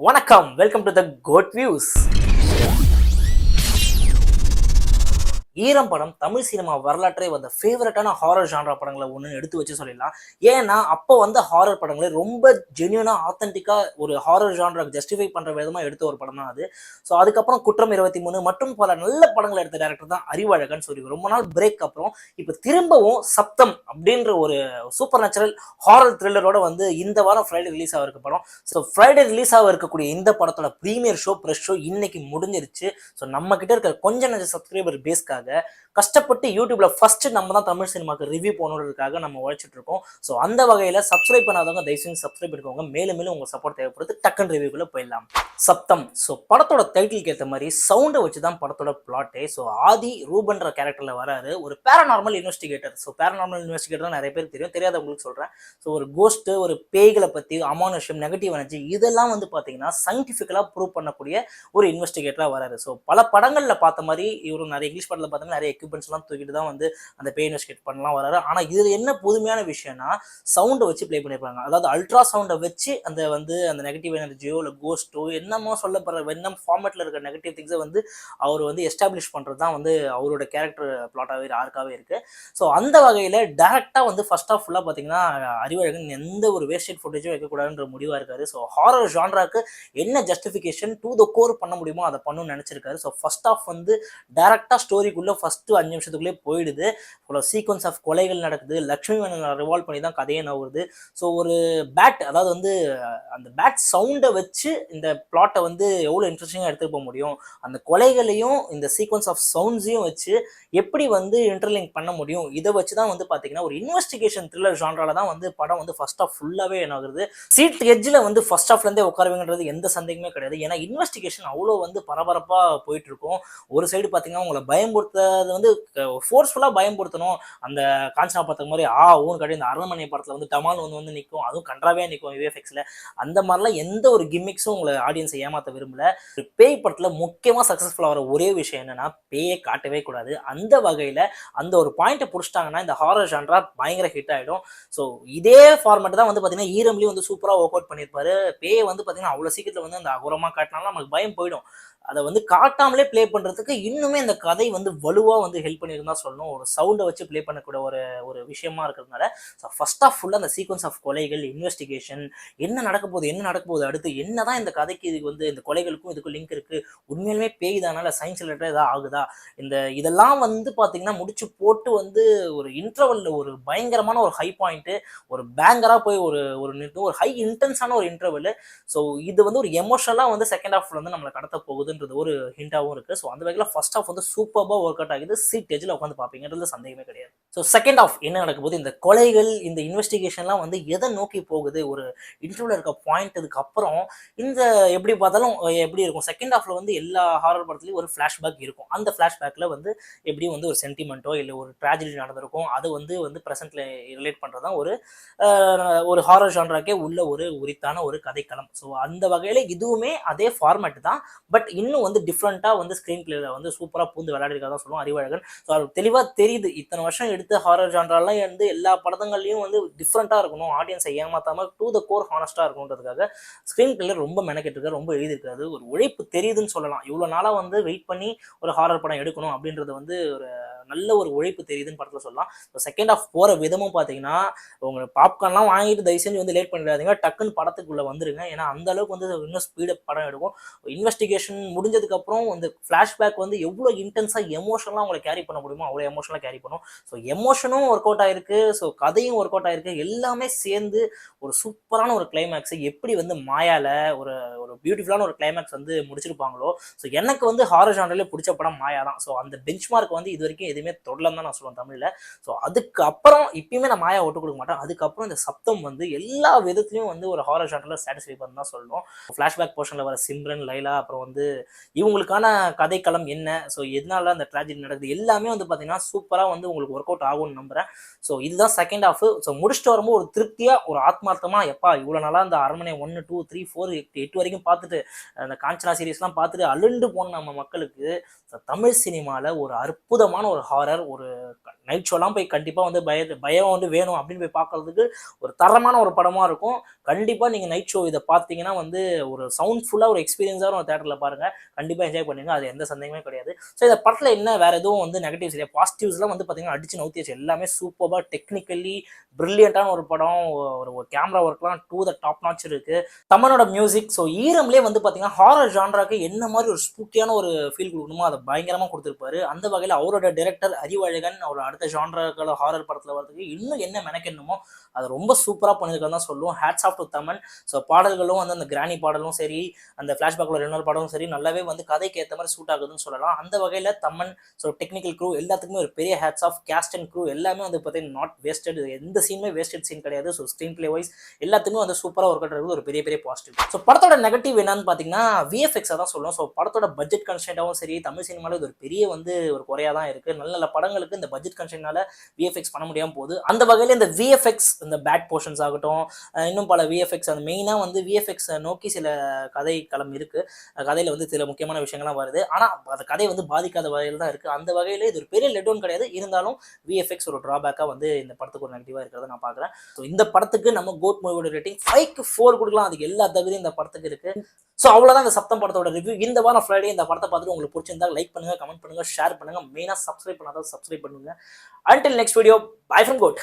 வணக்கம், welcome to the code views. Eeram படம் Tamil cinema வரலாற்றே வந்த ஃபேவரட்டான ஹாரர் ஜான்ரா படங்களை ஒன்று எடுத்து வச்சு சொல்லிடலாம். ஏன்னா அப்போ வந்து ஹாரர் படங்களை ரொம்ப ஜென்யூனா ஆத்தென்டிக்கா ஒரு ஹாரர் ஜான்ரா ஜஸ்டிஃபை பண்ற விதமா எடுத்த ஒரு படம் தான் அது. ஸோ அதுக்கப்புறம் குற்றம் 23 மற்றும் பல நல்ல படங்களை எடுத்த டேரக்டர் தான் அறிவழகன். சொல்லி ரொம்ப நாள் பிரேக் அப்புறம் இப்போ திரும்பவும் சப்தம் அப்படின்ற ஒரு சூப்பர் நேச்சுரல் ஹாரர் த்ரில்லரோட வந்து இந்த வாரம் ஃப்ரைடே ரிலீஸ் ஆக இருக்க படம். ஸோ ஃப்ரைடே ரிலீஸ் ஆக இருக்கக்கூடிய இந்த படத்தோட ப்ரீமியர் ஷோ ப்ரெஷ் ஷோ இன்னைக்கு முடிஞ்சிருச்சு. ஸோ நம்ம கிட்ட இருக்க கொஞ்சம் நஞ்ச சப்ஸ்கிரைபர் பேஸ்க்காக கஷ்டப்பட்டு யூடியூப்ல ஃபர்ஸ்ட் நம்ம தான் தமிழ் சினிமாக்கு ரிவ்யூ போனதுக்காக நம்ம உழைச்சிட்டு இருக்கோம். ஸோ அந்த வகையில சப்ஸ்கிரைப் பண்ணாதவங்க தயவு செஞ்சு சப்ஸ்கிரைப் பண்ணிக்கோங்க. மேலும் மேலும் உங்க சப்போர்ட் தேவைப்படுது. டக்குன்னு ரிவ்யூக்குள்ள போயிடலாம். சப்தம். ஸோ படத்தோட டைட்டிலுக்கு ஏற்ற மாதிரி சவுண்டை வச்சு தான் படத்தோட பிளாட்டே. ஸோ ஆதி ரூபன்ற கேரக்டர்ல வராரு, ஒரு paranormal investigator. So paranormal investigator நிறைய பேருக்கு தெரியும், தெரியாதவங்களுக்கு சொல்றேன். ஸோ ஒரு கோஸ்ட், ஒரு பேய்களை பத்தி, அமானுஷம், நெகட்டிவ் எனர்ஜி இதெல்லாம் வந்து பாத்தீங்கன்னா சயின்டிபிக்கலா ப்ரூவ் பண்ணக்கூடிய ஒரு இன்வெஸ்டிகேட்டரா வராரு. ஸோ பல படங்கள்ல பார்த்த மாதிரி இவரு நிறைய இங்கிலீஷ் படத்துல பார்த்தோம்னா நிறைய எக்யூப்மெண்ட்ஸ் எல்லாம் தூக்கிட்டு தான் வந்து அந்த பேய் இன்வெஸ்டிகேட் பண்ணலாம் வராரு. ஆனா இதுல என்ன புதுமையான விஷயம்னா சவுண்டை வச்சு பிளே பண்ணிருப்பாங்க. அதாவது அல்ட்ரா சவுண்டை வச்சு அந்த வந்து அந்த நெகட்டிவ் எனர்ஜியோ இல்ல கோஸ்டோ என்னமோ சொல்லப்படுற வெண்ணம் ஃபார்மேட்ல இருக்கிற நெகட்டிவ் திங்ஸை வந்து அவர் வந்து எஸ்டாப்ளிஷ் பண்றது தான் வந்து அவரோட கேரக்டர் பிளாட்டாவே ஆர்க்காவே இருக்கு. ஸோ அந்த வகையில டைரக்டா வந்து ஃபர்ஸ்ட் ஆஃப் ஃபுல்லா பாத்தீங்கன்னா அறிவழகன் எந்த ஒரு வேஸ்டட் ஃபுட்டேஜும் வைக்கக்கூடாதுன்ற முடிவா இருக்காரு. ஸோ ஹாரர் ஜான்ராக்கு என்ன ஜஸ்டிஃபிகேஷன் டு த கோர் பண்ண முடியுமோ அதை பண்ணணும்னு நினைச்சிருக்காரு. ஸோ ஃபர்ஸ்ட் ஆஃப் வந்து டைரக்டா ஸ்டோரிக்குள்ள ஃபர்ஸ்ட் 5 நிமிஷத்துக்குள்ளே போயிடுது. சீக்வன்ஸ் ஆஃப் கொலைகள் நடக்குது. லக்ஷ்மி மேனனை ரிவால்வ் பண்ணி தான் கதையே நகருது. ஸோ ஒரு பேட், அதாவது வந்து அந்த பேட் சவுண்டை வச்சு இந்த பிளாட்டை வந்து எவ்வளோ இன்ட்ரெஸ்டிங்காக எடுத்துட்டு போக முடியும், அந்த கொலைகளையும் இந்த சீக்வன்ஸ் ஆஃப் சவுண்ட்ஸையும் வச்சு எப்படி வந்து இன்டர்லிங்க் பண்ண முடியும், இதை வச்சு தான் வந்து பார்த்தீங்கன்னா ஒரு இன்வெஸ்டிகேஷன் த்ரில்லர் ஜான்ரால தான் வந்து படம் வந்து ஃபர்ஸ்ட் ஆஃப் ஃபுல்லாகவே என்ன ஆகுது. சீட் எட்ஜில் வந்து ஃபர்ஸ்ட் ஆஃப்லேருந்தே உட்காருவீங்கன்றது எந்த சந்தேகமே கிடையாது. ஏன்னா இன்வெஸ்டிகேஷன் அவ்வளோ வந்து பரபரப்பாக போயிட்டு இருக்கும். ஒரு சைடு பார்த்தீங்கன்னா உங்களை பயம்படுத்துறது வந்து ஃபோர்ஸ்ஃபுல்லாக பயம்படுத்தணும். அந்த காஞ்சனா பார்த்த மாதிரி ஊன்னு கட்டி இந்த அரண்மனை படத்தில் வந்து டமால் வந்து நிற்கும், அதுவும் கன்றாவே நிற்கும் விஎஃப்எக்ஸில். அந்த மாதிரிலாம் எந்த ஒரு கிம்மிக்ஸும் உங்களை ஆடியன்ஸை ஏமாற்ற விரும்பல. பேய் படத்தில் முக்கியமாக சக்ஸஸ்ஃபுல்லாக வர ஒரே விஷயம் என்னன்னா பேயை காட்டவே கூடாது. அந்த வகையில் அந்த ஒரு பாயிண்ட்டை பிடிச்சிட்டாங்கன்னா இந்த ஹாரர் ஜான்ரா பயங்கர ஹிட் ஆகிடும். ஸோ இதே ஃபார்மேட் தான் வந்து பார்த்தீங்கன்னா ஈரம்லேயும் வந்து சூப்பராக ஒர்க் அவுட் பண்ணியிருப்பாரு. பேயை வந்து பார்த்தீங்கன்னா அவ்வளோ சீக்கிரத்தில் வந்து அந்த அகுரமாக காட்டினாலும் நமக்கு பயம் போயிடும். அதை வந்து காட்டாமலே பிளே பண்றதுக்கு இன்னுமே இந்த கதை வந்து வலுவா வந்து ஹெல்ப் பண்ணியிருந்தா சொல்லணும். ஒரு சவுண்டை வச்சு பிளே பண்ணக்கூடிய ஒரு ஒரு விஷயமா இருக்கிறதுனால ஃபர்ஸ்ட் ஆஃப் ஃபுல்லா அந்த சீக்வன்ஸ் ஆஃப் கொலைகள், இன்வெஸ்டிகேஷன், என்ன நடக்க போகுது அடுத்து, என்னதான் இந்த கதைக்கு இது வந்து இந்த கொலைகளுக்கும் இதுக்கும் லிங்க் இருக்கு, உண்மையிலுமே பேய் தானா இல்ல சயின்ஸ் ரிலேட்டட் ஏதாவது ஆகுதா, இதெல்லாம் வந்து பாத்தீங்கன்னா முடிச்சு போட்டு வந்து ஒரு இன்டர்வல்ல ஒரு பயங்கரமான ஒரு ஹை பாயிண்ட், ஒரு பேங்கரா போய் ஒரு ஒரு ஹை இன்டென்ஸான ஒரு இன்டர்வல். ஸோ இது வந்து ஒரு எமோஷனலா வந்து செகண்ட் ஹாஃப்ல வந்து நம்மளை கடத்த போகுது ஒரு ஹிண்டாவும் இருக்கு. ஸோ அந்த வகையில் ஃபர்ஸ்ட் ஹாஃப் வந்து சூப்பராக ஒர்க் அவுட் ஆகுது. சீட் எஜ்ல உட்காந்து பார்ப்பீங்கன்றது சந்தேகமே கிடையாது. ஸோ செகண்ட் ஹாஃப் என்ன நடக்கும் போது இந்த கொலைகள், இந்த இன்வெஸ்டிகேஷன்லாம் வந்து எதை நோக்கி போகுது, ஒரு இன்டர்வியூல இருக்க பாயிண்ட் இதுக்கு அப்புறம் இந்த எப்படி பார்த்தாலும் எப்படி இருக்கும். செகண்ட் ஹாஃப்ல வந்து எல்லா ஹாரர் படத்துலையும் ஒரு ஃபிளாஷ்பேக் இருக்கும். அந்த ஃபிளாஷ்பேக்ல வந்து எப்படியும் வந்து ஒரு சென்டிமெண்ட்டோ இல்லை ஒரு ட்ராஜடி நடந்திருக்கும். அது வந்து ப்ரெசென்ட்ல ரிலேட் பண்றதுதான் ஒரு ஹாரர் ஜான்ராக்கே உள்ள ஒரு உரித்தான ஒரு கதைக்களம். ஸோ அந்த வகையில இதுவுமே அதே ஃபார்மேட் தான். பட் இன்னும் வந்து டிஃப்ரெண்டா வந்து ஸ்கிரீன் பிளேல வந்து சூப்பரா பூந்து விளையாடிருக்கா சொல்லுவோம் அறிவழகன். ஸோ அது தெளிவா தெரியுது. இத்தனை வருஷம் எடுத்த ஹாரர் ஜான்ராலாம் வந்து எல்லா படங்கள்லையும் வந்து டிஃப்ரெண்டா இருக்கணும், ஆடியன்ஸை ஏமாத்தாம டு த கோர் ஹானஸ்டா இருக்கணுன்றதுக்காக ஸ்கிரீன் பிளேல ரொம்ப மெனக்கெட்டு இருக்காரு, ரொம்ப எழுதியிருக்காரு. ஒரு உழைப்பு தெரியுதுன்னு சொல்லலாம். இவ்வளவு நாளா வந்து வெயிட் பண்ணி ஒரு ஹாரர் படம் எடுக்கணும் அப்படின்றது வந்து ஒரு நல்ல ஒரு உழைப்பு தெரியுதுன்னு படத்துல சொல்லலாம். செகண்ட் ஹாஃப் போற விதமும் பாத்தீங்கன்னா உங்களுக்கு பாப்கார்ன்லாம் வாங்கிட்டு தயவு செஞ்சு வந்து லேட் பண்ணிடாதீங்க, டக்குன்னு படத்துக்குள்ள வந்துருங்க. ஏன்னா அந்த அளவுக்கு வந்து இன்னும் ஸ்பீடப் படம் எடுக்கும். இன்வெஸ்டிகேஷன் முடிஞ்சதுக்கு அப்புறம் இந்த ஃபிளாஷ்பேக் வந்து எவ்வளோ இன்டென்ஸா எமோஷனலா உங்களை கேரி பண்ண முடியுமோ அவ்வளோ எமோஷனலா கேரி பண்ணும். ஸோ எமோஷனும் ஒர்க் அவுட் ஆயிருக்கு, ஸோ கதையும் ஒர்க் அவுட் ஆயிருக்கு. எல்லாமே சேர்ந்து ஒரு சூப்பரான ஒரு கிளைமேக்ஸ் எப்படி வந்து மாயால ஒரு ஒரு பியூட்டிஃபுல்லான ஒரு கிளைமேக்ஸ் வந்து முடிச்சிருப்பாங்களோ. ஸோ எனக்கு வந்து ஹாரர் ஜானர்லேயே பிடிச்ச படம் மாயா தான். ஸோ அந்த பெஞ்ச் மார்க் வந்து இது வரைக்கும் எதுவுமே தொடலன்னு தான் நான் சொல்லுவேன் தமிழ்ல. ஸோ அதுக்கு அப்புறம் இப்பயுமே நான் மாயா ஒட்டு கொடுக்க மாட்டேன். அதுக்கப்புறம் இந்த சப்தம் வந்து எல்லா விதத்துலையும் வந்து ஒரு ஹாரர் ஜானர்ல சாட்டிஸ்ஃபை பண்ண தான் சொல்லணும். ஃபிளாஷ்பேக் போர்ஷன்ல வர சிம்ரன், லைலா, அப்புறம் வந்து இவங்களுக்கான கதைக்களம் என்ன, ஸோ எதனால அந்த ட்ராஜடி நடக்குது எல்லாமே வந்து பார்த்தீங்கன்னா சூப்பராக வந்து உங்களுக்கு ஒர்க் அவுட் ஆகும்னு நம்புறேன். ஸோ இதுதான் செகண்ட் ஹாஃப். ஸோ முடிச்சுட்டு வரும்போது ஒரு திருப்தியாக ஒரு ஆத்மார்த்தமா எப்பா இவ்வளோ நாளாக இந்த அரண்மனை 1 2 3 4 8 வரைக்கும் பார்த்துட்டு அந்த காஞ்சனா சீரிஸ்லாம் பார்த்துட்டு அழுண்டு போன நம்ம மக்களுக்கு தமிழ் சினிமாவில் ஒரு அற்புதமான ஒரு ஹாரர் ஒரு நைட் ஷோலாம் போய் கண்டிப்பாக வந்து பயம் வந்து வேணும் அப்படின்னு போய் பார்க்கறதுக்கு ஒரு தரமான ஒரு படமாக இருக்கும். கண்டிப்பாக நீங்கள் நைட் ஷோ இதை பார்த்தீங்கன்னா வந்து ஒரு சவுண்ட்ஃபுல்லாக ஒரு எக்ஸ்பீரியன்ஸாக ஒரு தேட்டரில் பாருங்கள். கண்டிப்பாக என்ஜாய் பண்ணுங்க. அது எந்த சந்தேகமே கிடையாது. ஸோ இந்த படத்தில் என்ன வேறு எதுவும் வந்து நெகட்டிவ்ஸ் இல்லையா, பாசிட்டிவ்ஸ்லாம் வந்து பார்த்தீங்கன்னா அடிச்சு நவுத்தியாச்சு. எல்லாமே சூப்பராக டெக்னிக்கலி பிரில்லியண்டான ஒரு படம். ஒரு கேமரா ஒர்க்லாம் டூ த டாப் நாட்ச் இருக்குது. தமனோட மியூசிக் ஸோ ஈரம்லேயே வந்து பார்த்தீங்கன்னா ஹாரர் ஜான்ராக்கு என்ன மாதிரி ஒரு ஸ்பூக்கியான ஒரு ஃபீல் கொடுக்கணுமோ அதை பயங்கரமாக கொடுத்துருப்பாரு. அந்த வகையில் அவரோட டைரக்டர் அறிவழகன் அவரோட அடுத்த ஜான்ராக்கள் ஹாரர் படத்தில் வரதுக்கு இன்னும் என்ன மெனக்கெடணுமோ அதை ரொம்ப சூப்பராக பண்ணியிருக்கான்னு தான் சொல்லுவோம். Hats off to Thaman. So பாடல்களும் வந்து அந்த கிராணி பாடலும் சரி, அந்த ஃப்ளாஷ்பேக்கில் 2 பாடலும் சரி, நல்லாவே வந்து கதைக்கு ஏற்ற மாதிரி சூட் ஆகுதுன்னு சொல்லலாம். அந்த வகையில் தமன் ஸோ டெக்னிக்கல் க்ரூ எல்லாத்துக்குமே ஒரு பெரிய hats off. Cast and crew எல்லாமே வந்து பார்த்தீங்கன்னா நாட் வேஸ்டட். எந்த சீனுமே வேஸ்டட் சீன் கிடையாது. ஸோ ஸ்க்ரீன் பிளே வைஸ் எல்லாத்துக்குமே வந்து சூப்பராக ஒர்க் அவுட் ஒரு பெரிய பெரிய பாசிட்டிவ். ஸோ படத்தோட நெகட்டிவ் என்னன்னு பார்த்தீங்கன்னா விஎஃப்எக்ஸாக தான் சொல்லுவோம். ஸோ படத்தோட பட்ஜெட் கன்ஸ்டன்ட்டாகவும் சரி, தமிழ் சினிமாவில் இது ஒரு பெரிய வந்து ஒரு குறையாக தான் இருக்குது. நல்ல நல்ல படங்களுக்கு இந்த பட்ஜெட் கன்ஸ்டன்ட்னால விஎஃப்எக்ஸ் பண்ண முடியாமல் போகுது. அந்த வகையில் இந்த விஎஃப்எக்ஸ் இந்த பேட் போர்ஷன்ஸ் ஆகட்டும், இன்னும் பல விஎஃப்எக்ஸ் அந்த மெயினாக வந்து விஎஃப்எக்ஸ் நோக்கி சில கதை களம் இருக்குது. கதையில் வந்து சில முக்கியமான விஷயங்கள்லாம் வருது. ஆனால் அந்த கதை வந்து பாதிக்காத வகையில் தான் இருக்குது. அந்த வகையில் இது ஒரு பெரிய லெட் ஒன் கிடையாது. இருந்தாலும் விஎஃப்எக்ஸ் ஒரு ட்ராபேக்காக வந்து இந்த படத்துக்கு ஒரு நெகட்டிவாக இருக்கிறத நான் பார்க்குறேன். ஸோ இந்த படத்துக்கு நம்ம கோட் மூவியோட ரேட்டிங் 5க்கு 4 கொடுக்கலாம். அதுக்கு எல்லா தகுதியும் இந்த படத்துக்கு இருக்குது. ஸோ அவ்வளோதான் இந்த சப்தம் படத்தோட ரிவ்யூ. இந்த வாரம் ஃப்ரைடே இந்த படத்தை பார்த்துட்டு உங்களுக்கு பிடிச்சிருந்தா லைக் பண்ணுங்கள், கமெண்ட் பண்ணுங்கள், ஷேர் பண்ணுங்கள். மெயினாக சப்ஸ்கிரைப் பண்ணாதான் சப்ஸ்கிரைப் பண்ணுங்கள். Until next video, bye from Goat.